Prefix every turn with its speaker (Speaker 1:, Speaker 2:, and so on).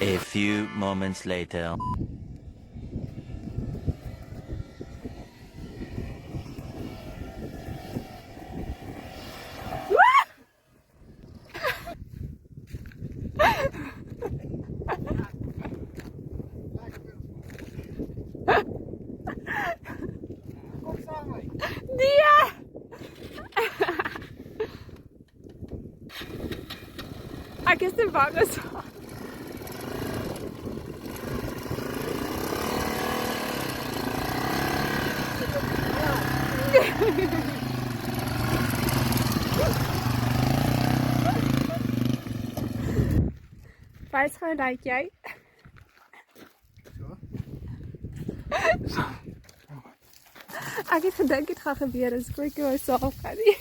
Speaker 1: A few moments later.
Speaker 2: Dia! Ek is te bang as Wys gou lyk jy? Ek het gedink dit gaan gebeur as ek wou saam gaan nie.